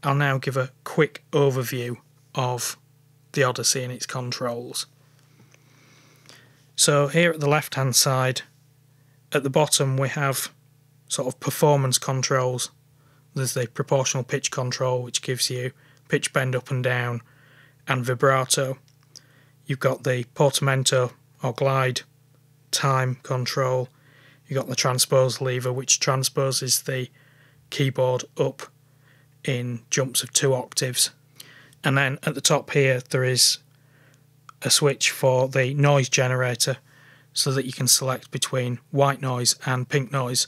I'll now give a quick overview of the Odyssey and its controls. So here at the left hand side, at the bottom we have sort of performance controls. There's the proportional pitch control, which gives you pitch bend up and down and vibrato. You've got the portamento or glide time control. You've got the transpose lever, which transposes the keyboard up in jumps of 2 octaves. And then at the top here there is a switch for the noise generator so that you can select between white noise and pink noise.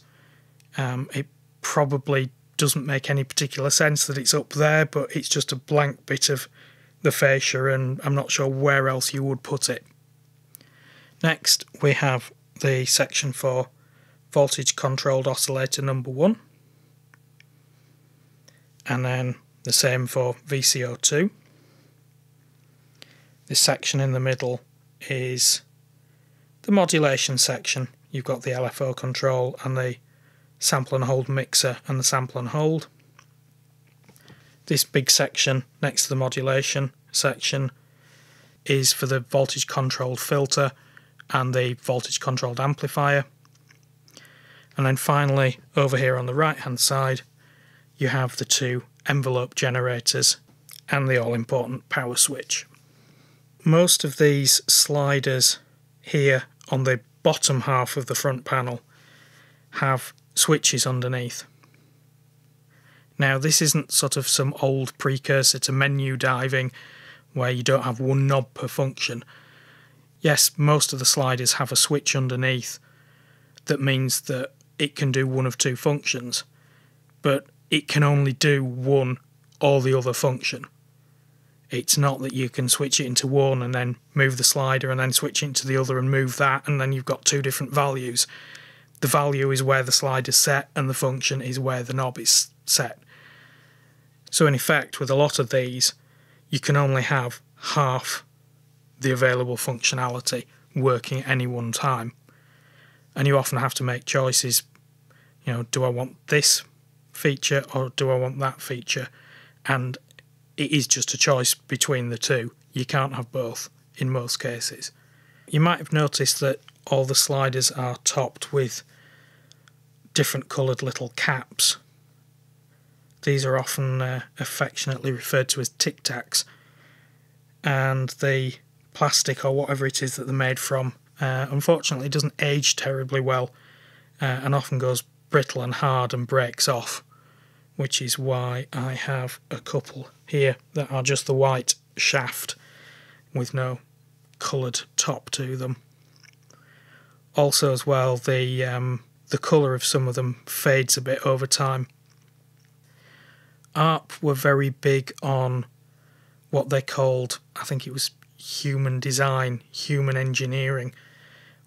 It probably doesn't make any particular sense that it's up there, but it's just a blank bit of the fascia and I'm not sure where else you would put it. Next we have the section for voltage controlled oscillator number 1, and then the same for VCO2. This section in the middle is the modulation section. You've got the LFO control and the sample and hold mixer and the sample and hold. This big section next to the modulation section is for the voltage controlled filter and the voltage controlled amplifier. And then finally over here on the right hand side you have the 2 envelope generators and the all important power switch. Most of these sliders here on the bottom half of the front panel have switches underneath. Now this isn't sort of some old precursor to menu diving where you don't have one knob per function. Yes, most of the sliders have a switch underneath that means that it can do one of 2 functions, but it can only do one or the other function. It's not that you can switch it into one and then move the slider and then switch it into the other and move that and then you've got 2 different values. The value is where the slider's set and the function is where the knob is set. So in effect with a lot of these you can only have half the available functionality working at any one time. And you often have to make choices, you know, do I want this feature or do I want that feature? And it is just a choice between the 2. You can't have both in most cases. You might have noticed that all the sliders are topped with different coloured little caps. These are often affectionately referred to as Tic Tacs, and the plastic or whatever it is that they're made from unfortunately doesn't age terribly well and often goes brittle and hard and breaks off, which is why I have a couple here that are just the white shaft with no coloured top to them. Also as well, the colour of some of them fades a bit over time. ARP were very big on what they called, I think it was human design, human engineering,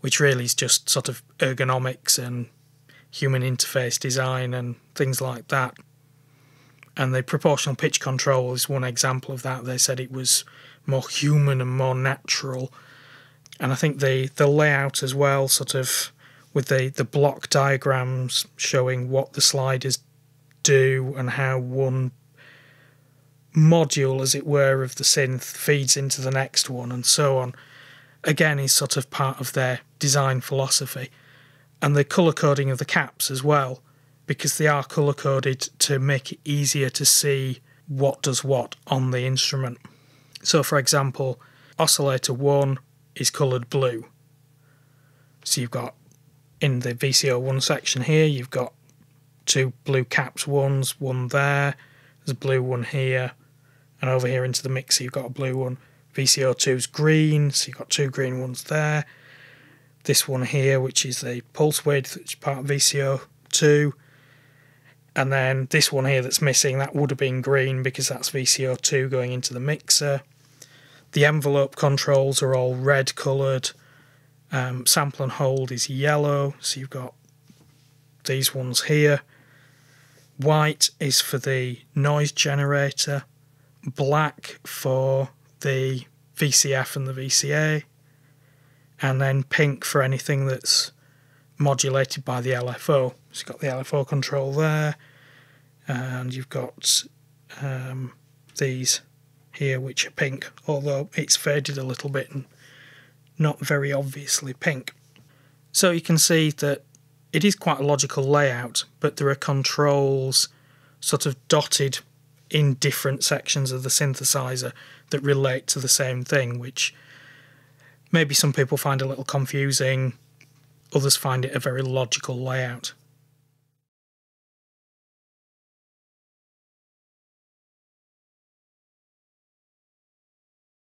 which really is just sort of ergonomics and human interface design and things like that. And the proportional pitch control is one example of that. They said it was more human and more natural. And I think the layout as well, sort of with the block diagrams showing what the sliders do and how one module, as it were, of the synth feeds into the next one and so on, again is sort of part of their design philosophy. And the colour coding of the caps as well, because they are colour coded to make it easier to see what does what on the instrument. So for example, oscillator 1 is coloured blue. So you've got in the VCO1 section here, you've got 2 blue caps, one there, there's a blue one here, and over here into the mixer you've got a blue one. VCO2's green, so you've got 2 green ones there. This one here, which is the pulse width, which is part of VCO2. And then this one here that's missing, that would have been green because that's VCO2 going into the mixer. The envelope controls are all red coloured. Sample and hold is yellow, so you've got these ones here. White is for the noise generator. Black for the VCF and the VCA. And then pink for anything that's modulated by the LFO. So you've got the LFO control there. And you've got these here, which are pink, although it's faded a little bit and not very obviously pink. So you can see that it is quite a logical layout, but there are controls sort of dotted in different sections of the synthesizer that relate to the same thing, which maybe some people find a little confusing, others find it a very logical layout.